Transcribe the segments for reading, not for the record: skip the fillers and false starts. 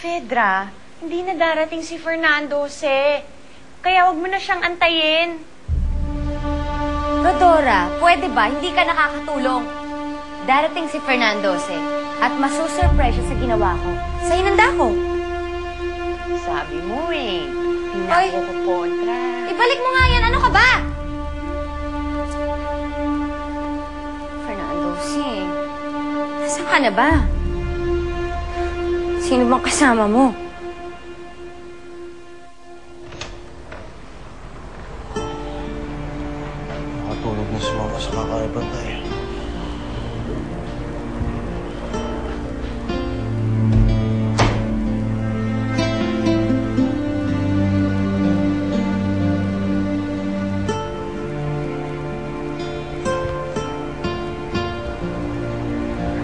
Fedra, hindi na darating si Fernando Jose. Kaya huwag mo na siyang antayin. Rodora, pwede ba? Hindi ka nakakatulong. Darating si Fernando Jose at masusurprise siya sa ginawa ko. Sa inanda ko. Sabi mo eh. Hindi Oy. na ako kontra. Ibalik mo nga yan. Ano ka ba? Fernando Jose, nasaan ka na ba? Sino bang kasama mo? Nakatulog na si Mama sa kakaibantay.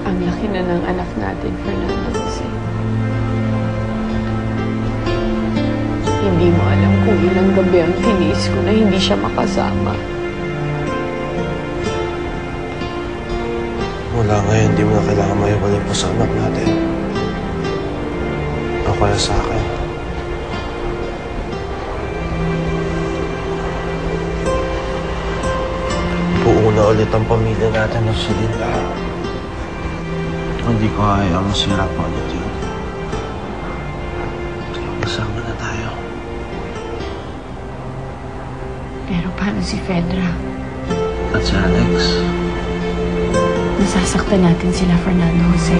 Ang laki na ng anak natin, Fernando Jose. Hindi mo alam kung ilang gabi ang tiniis ko na hindi siya makasama. Mula ngayon, hindi mo na kailangan maiwalay pa sa anak natin. O kaya sa akin. Buo na ulit ang pamilya natin ng Salinda. Hindi ko hayang masira pa ulit yun. Kasama na tayo. Pero paano si Fedra? At si Alex. Nasasaktan natin sila, Fernando Jose.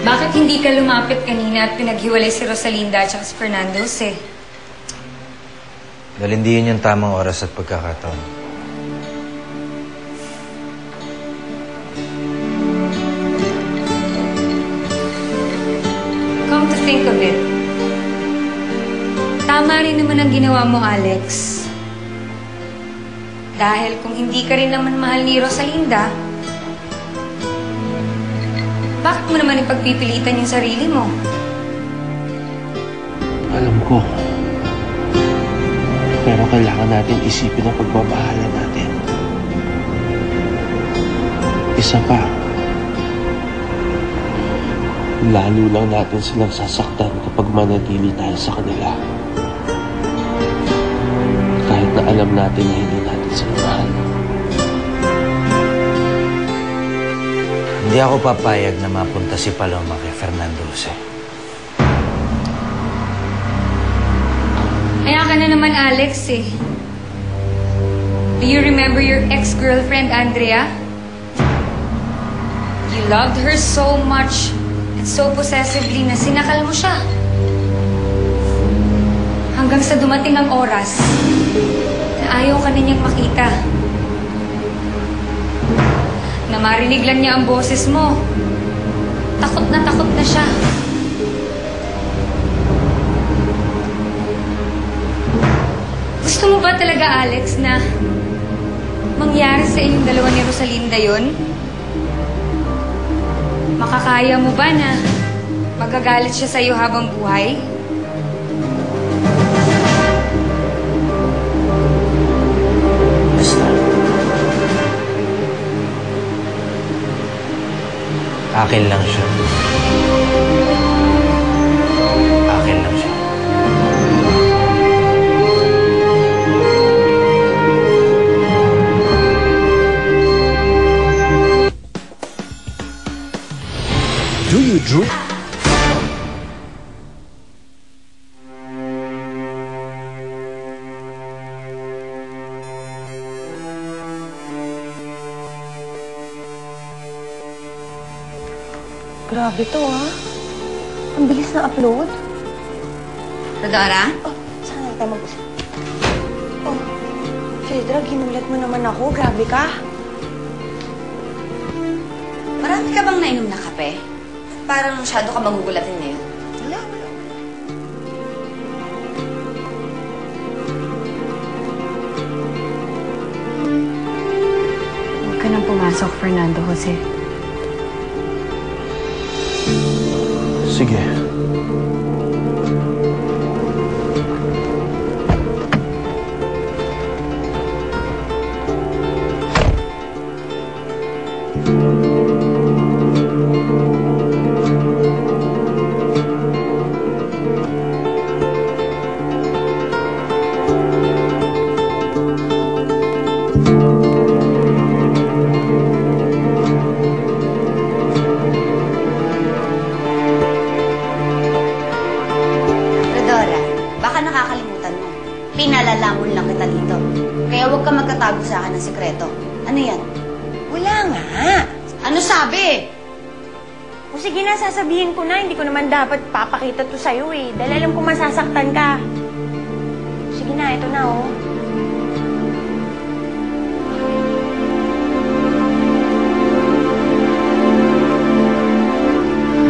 Bakit hindi ka lumapit kanina at pinaghiwalay si Rosalinda at si Fernando Jose? Dahil hindi yun yung tamang oras at pagkakataon. Come to think of it, tama rin naman ang ginawa mo, Alex. Dahil kung hindi ka rin naman mahal ni Rosalinda, bakit mo naman ipagpipilitan yung sarili mo? Alam ko. Pero kailangan natin isipin ang pagbabahala natin. Isa pa. Lalo lang natin silang sasaktan kapag manatili tayo sa kanila. Kahit na alam natin na hindi natin sila mahal. Hindi ako papayag na mapunta si Paloma kay Fernando Jose. Kaya ka na naman, Alex, eh. Do you remember your ex-girlfriend, Andrea? You loved her so much and so possessively na sinakal mo siya. Hanggang sa dumating ang oras na ayaw ka na niyang makita. Na marinig lang niya ang boses mo. Takot na siya. Gusto mo ba talaga, Alex, na mangyari sa inyong dalawa ni Rosalinda yun? Makakaya mo ba na magagalit siya sa'yo habang buhay? Basta. Akin lang siya. Akin lang siya. Do you, Drew? Grabe to, ha? Ang bilis na upload. Rodora? Oh, saan na tayo mag-usap? Oh, Fedra, ginulat mo naman ako. Grabe ka. Marami ka bang nainom na kape? Parang masyado ka magugulatin ngayon. Wala. Huwag ka nang pumasok, Fernando Jose. Sige. Sige na, sasabihin ko na. Hindi ko naman dapat papakita to sa'yo eh. Dahil alam ko masasaktan ka. Sige na, ito na oh.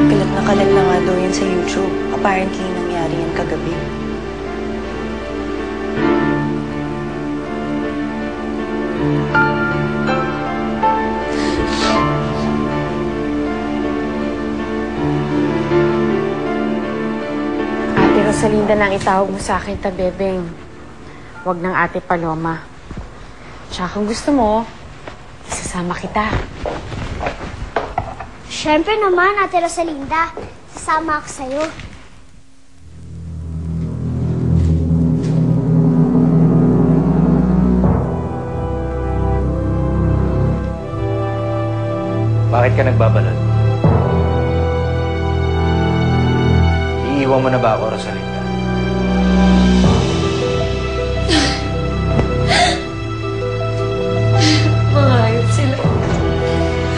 Kalat na kalat na nga daw yan sa YouTube. Apparently, nangyari yan kagabi. Ate Rosalinda nang itawag mo sa akin, tabebeng. Huwag ng Ate Paloma. Tsaka kung gusto mo, isasama kita. Siyempre naman, Ate Rosalinda. Sasama ako sa'yo. Bakit ka nagbabalot? Iiwan mo na ba ako, Rosalinda? Mga hayop sila.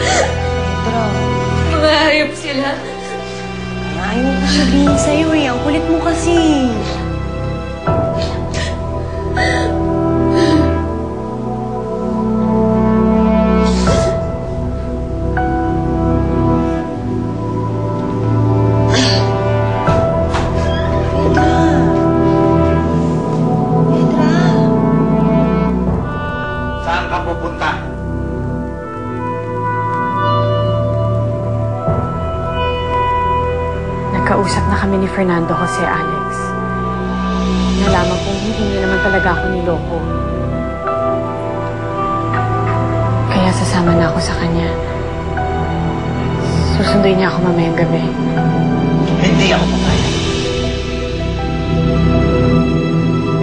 Pedro, Mga hayop sila. ayaw ko sabihin sa'yo eh. Ang kulit mo kasi. Saan ka pupunta? Nagkausap na kami ni Fernando Jose, Alex. Nalaman kong hindi naman talaga ako niloko. Kaya sasama na ako sa kanya. Susunduin niya ako mamayang gabi. Hindi ako papayag.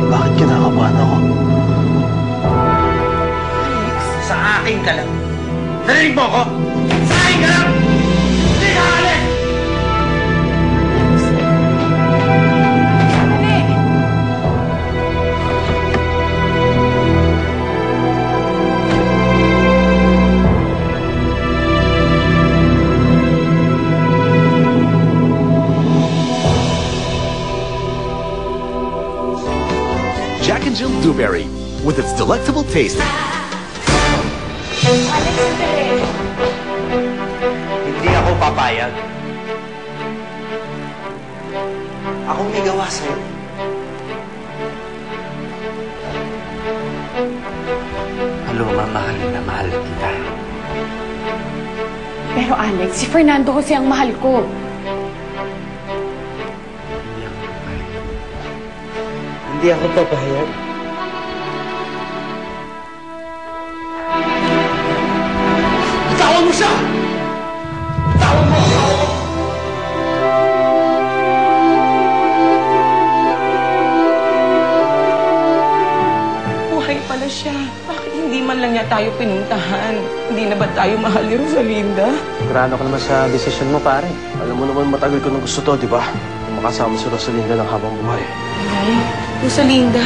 Bakit kinakabahan ako? Sa akin ka lang. Narinig mo ako? Sa akin ka lang! Hindi ka alis! Jack and Jill Dewberry, with its delectable taste. Hindi ako papayag. Akong may gawa sa'yo. Paloma, mahal na mahal kita. Pero Alex, si Fernando Jose ang mahal ko. Hindi ako papayag. Bitawan mo siya! Bitawan mo! Buhay pala siya. Bakit hindi man lang niya tayo pinuntahan? Hindi na ba tayo mahal ni Rosalinda? Sigurado ka naman sa desisyon mo, pare. Alam mo naman matagal ko nang gusto to, di ba? Kung makasama si Rosalinda ng habang buhay. Ay, Rosalinda?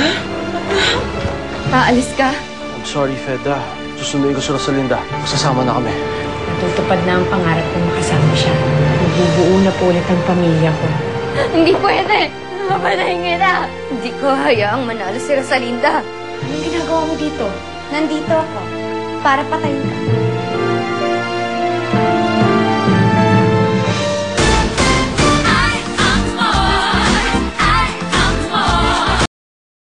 Paalis ka? I'm sorry, Feda. Susunduin ko si Rosalinda. Magsasama na kami. Natutupad na ang pangarap kong makasama siya. Magbubuo na po ulit ang pamilya ko. Hindi pwede! Napatayin kita! Hindi ko hayaang manalo si Rosalinda. Anong ginagawa mo dito? Nandito ako para patayin ka.